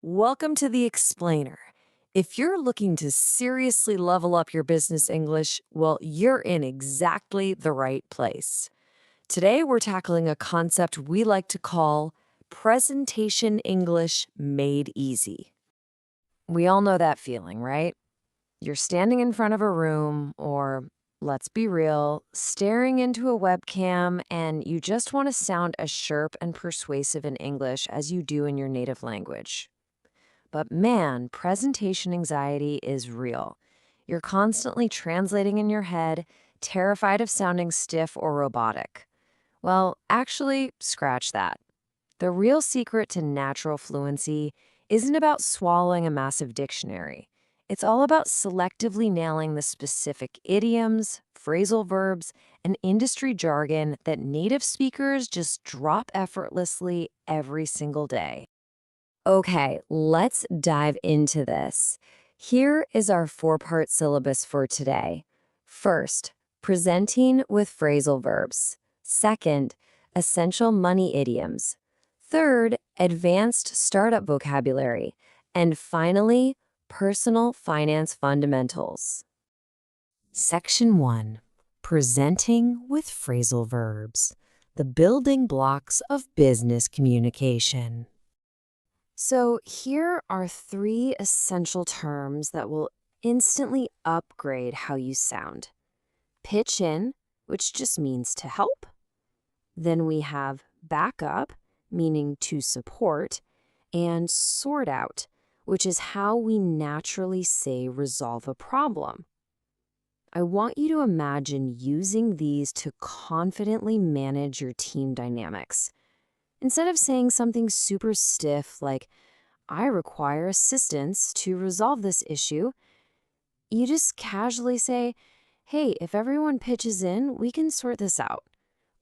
Welcome to The Explainer. If you're looking to seriously level up your business English, well, you're in exactly the right place. Today, we're tackling a concept we like to call presentation English made easy. We all know that feeling, right? You're standing in front of a room, or let's be real, staring into a webcam, and you just want to sound as sharp and persuasive in English as you do in your native language. But man, presentation anxiety is real. You're constantly translating in your head, terrified of sounding stiff or robotic. Well, actually, scratch that. The real secret to natural fluency isn't about swallowing a massive dictionary. It's all about selectively nailing the specific idioms, phrasal verbs, and industry jargon that native speakers just drop effortlessly every single day. Okay, let's dive into this. Here is our four-part syllabus for today. First, presenting with phrasal verbs. Second, essential money idioms. Third, advanced startup vocabulary. And finally, personal finance fundamentals. Section 1. Presenting with phrasal verbs. The building blocks of business communication. So here are three essential terms that will instantly upgrade how you sound. Pitch in, which just means to help. Then we have backup, meaning to support, and sort out, which is how we naturally say resolve a problem. I want you to imagine using these to confidently manage your team dynamics. Instead of saying something super stiff like, I require assistance to resolve this issue, you just casually say, hey, if everyone pitches in, we can sort this out.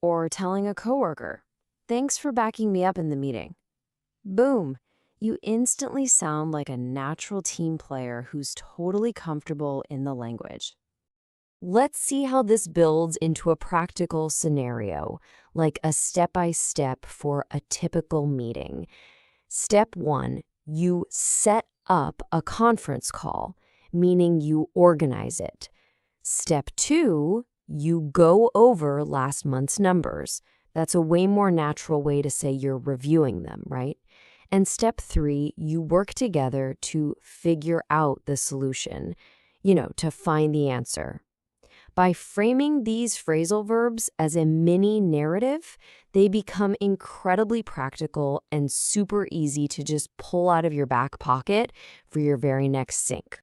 Or telling a coworker, thanks for backing me up in the meeting. Boom, you instantly sound like a natural team player who's totally comfortable in the language. Let's see how this builds into a practical scenario, like a step-by-step for a typical meeting. Step 1, you set up a conference call, meaning you organize it. Step 2, you go over last month's numbers. That's a way more natural way to say you're reviewing them, right? And step 3, you work together to figure out the solution, to find the answer. By framing these phrasal verbs as a mini narrative, they become incredibly practical and super easy to just pull out of your back pocket for your very next sync.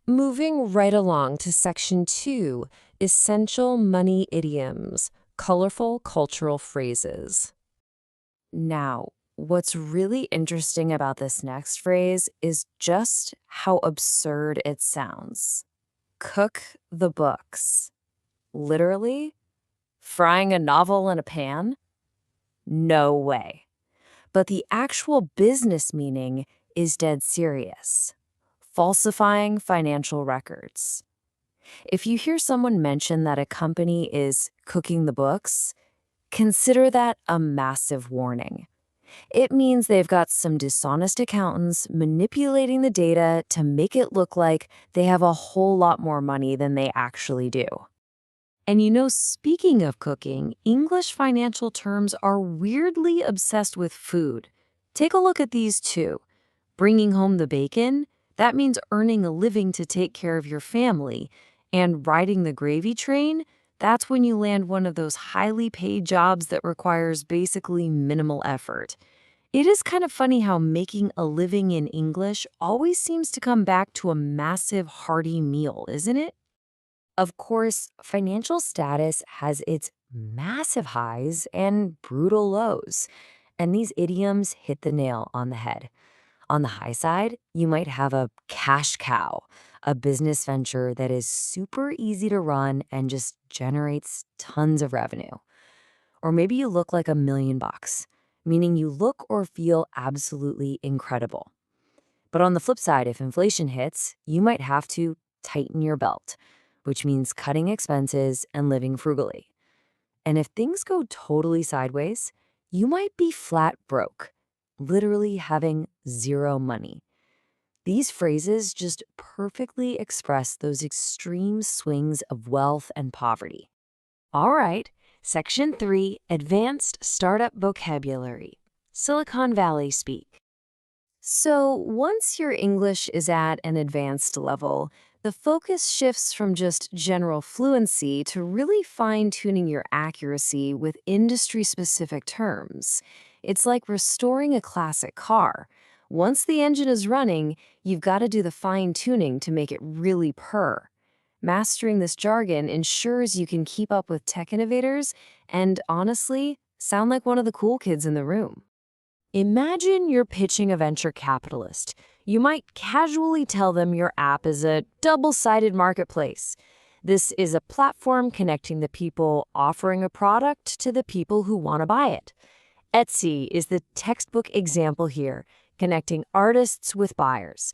Moving right along to section 2, essential money idioms, colorful cultural phrases. Now, what's really interesting about this next phrase is just how absurd it sounds. Cook the books. Literally? Frying a novel in a pan? No way. But the actual business meaning is dead serious. Falsifying financial records. If you hear someone mention that a company is cooking the books, consider that a massive warning. It means they've got some dishonest accountants manipulating the data to make it look like they have a whole lot more money than they actually do. And speaking of cooking, English financial terms are weirdly obsessed with food. Take a look at these two. Bringing home the bacon, that means earning a living to take care of your family. And riding the gravy train, that's when you land one of those highly paid jobs that requires basically minimal effort. It is kind of funny how making a living in English always seems to come back to a massive hearty meal, isn't it? Of course, financial status has its massive highs and brutal lows, and these idioms hit the nail on the head. On the high side, you might have a cash cow, a business venture that is super easy to run and just generates tons of revenue. Or maybe you look like $1,000,000, meaning you look or feel absolutely incredible. But on the flip side, if inflation hits, you might have to tighten your belt, which means cutting expenses and living frugally. And if things go totally sideways, you might be flat broke, literally having zero money. These phrases just perfectly express those extreme swings of wealth and poverty. All right, Section 3, Advanced Startup Vocabulary, Silicon Valley speak. So once your English is at an advanced level, the focus shifts from just general fluency to really fine-tuning your accuracy with industry-specific terms. It's like restoring a classic car. Once the engine is running, you've got to do the fine-tuning to make it really purr. Mastering this jargon ensures you can keep up with tech innovators and, honestly, sound like one of the cool kids in the room. Imagine you're pitching a venture capitalist. You might casually tell them your app is a double-sided marketplace. This is a platform connecting the people offering a product to the people who want to buy it. Etsy is the textbook example here, connecting artists with buyers.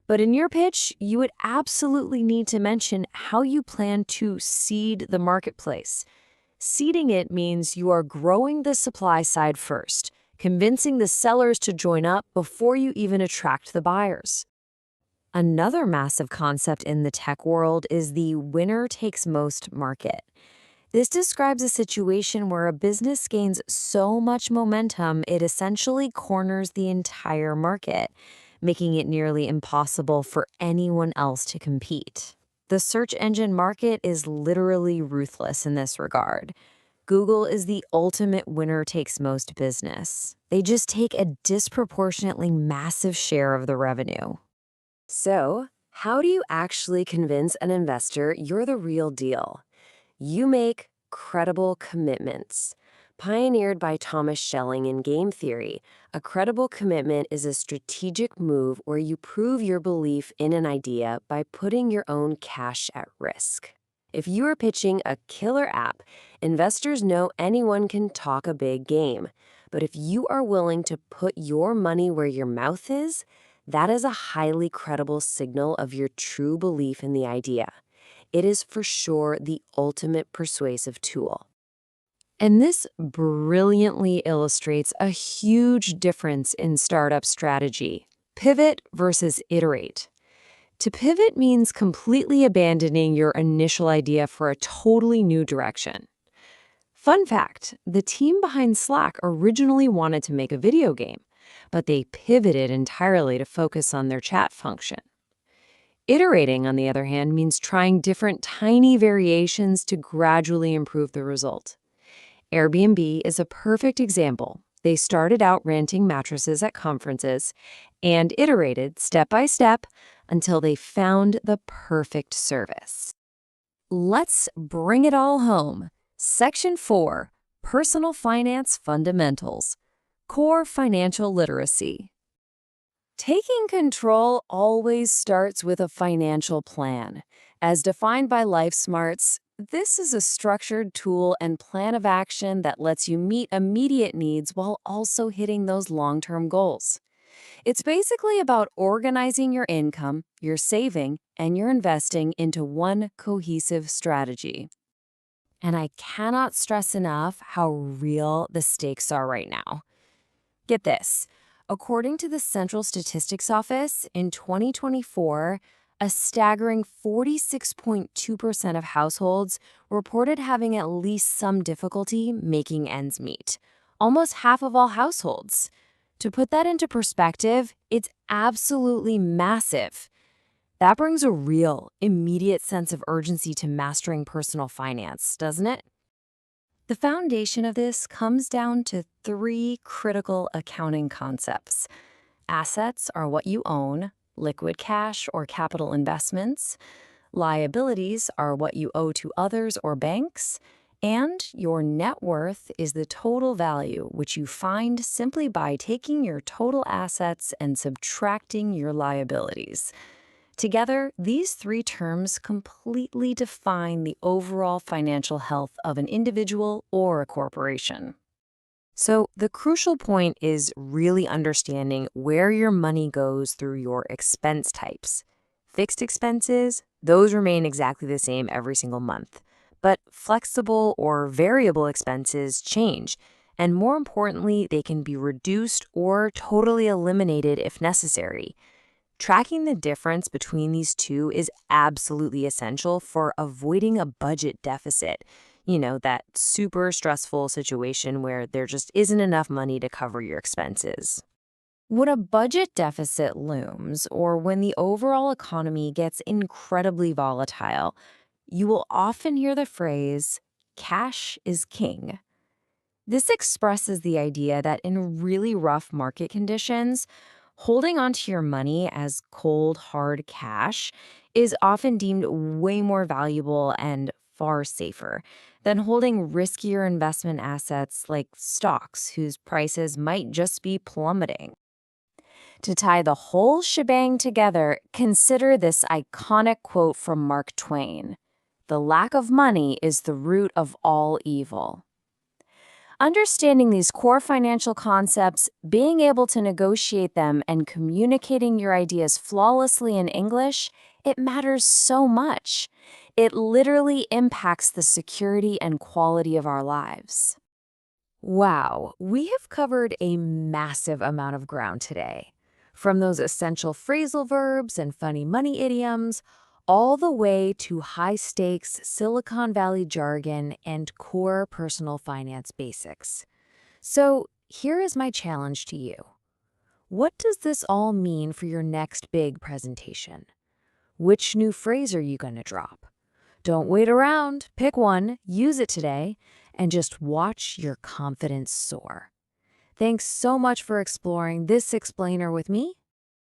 But in your pitch, you would absolutely need to mention how you plan to seed the marketplace. Seeding it means you are growing the supply side first, convincing the sellers to join up before you even attract the buyers. Another massive concept in the tech world is the winner takes most market. This describes a situation where a business gains so much momentum it essentially corners the entire market, making it nearly impossible for anyone else to compete. The search engine market is literally ruthless in this regard. Google is the ultimate winner takes most business. They just take a disproportionately massive share of the revenue. So, how do you actually convince an investor you're the real deal? You make credible commitments. Pioneered by Thomas Schelling in game theory, a credible commitment is a strategic move where you prove your belief in an idea by putting your own cash at risk. If you are pitching a killer app, investors know anyone can talk a big game. But if you are willing to put your money where your mouth is, that is a highly credible signal of your true belief in the idea. It is for sure the ultimate persuasive tool. And this brilliantly illustrates a huge difference in startup strategy: pivot versus iterate. To pivot means completely abandoning your initial idea for a totally new direction. Fun fact, the team behind Slack originally wanted to make a video game, but they pivoted entirely to focus on their chat function. Iterating, on the other hand, means trying different tiny variations to gradually improve the result. Airbnb is a perfect example. They started out renting mattresses at conferences and iterated step by step until they found the perfect service. Let's bring it all home. Section 4, Personal Finance Fundamentals, Core Financial Literacy. Taking control always starts with a financial plan. As defined by LifeSmarts, this is a structured tool and plan of action that lets you meet immediate needs while also hitting those long-term goals. It's basically about organizing your income, your saving, and your investing into one cohesive strategy. And I cannot stress enough how real the stakes are right now. Get this. According to the Central Statistics Office, in 2024, a staggering 46.2% of households reported having at least some difficulty making ends meet. Almost half of all households. To put that into perspective, it's absolutely massive. That brings a real, immediate sense of urgency to mastering personal finance, doesn't it? The foundation of this comes down to three critical accounting concepts. Assets are what you own, liquid cash or capital investments. Liabilities are what you owe to others or banks. And your net worth is the total value, which you find simply by taking your total assets and subtracting your liabilities. Together, these three terms completely define the overall financial health of an individual or a corporation. So the crucial point is really understanding where your money goes through your expense types. Fixed expenses, those remain exactly the same every single month. But flexible or variable expenses change, And more importantly, they can be reduced or totally eliminated if necessary. Tracking the difference between these two is absolutely essential for avoiding a budget deficit. That super stressful situation where there just isn't enough money to cover your expenses. When a budget deficit looms, or when the overall economy gets incredibly volatile, you will often hear the phrase, cash is king. This expresses the idea that in really rough market conditions, holding onto your money as cold, hard cash is often deemed way more valuable and far safer than holding riskier investment assets like stocks, whose prices might just be plummeting. To tie the whole shebang together, consider this iconic quote from Mark Twain: "The lack of money is the root of all evil." Understanding these core financial concepts, being able to negotiate them, and communicating your ideas flawlessly in English, it matters so much. It literally impacts the security and quality of our lives. Wow, we have covered a massive amount of ground today. From those essential phrasal verbs and funny money idioms, all the way to high-stakes Silicon Valley jargon and core personal finance basics. So here is my challenge to you. What does this all mean for your next big presentation? Which new phrase are you going to drop? Don't wait around. Pick one, use it today, and just watch your confidence soar. Thanks so much for exploring this explainer with me.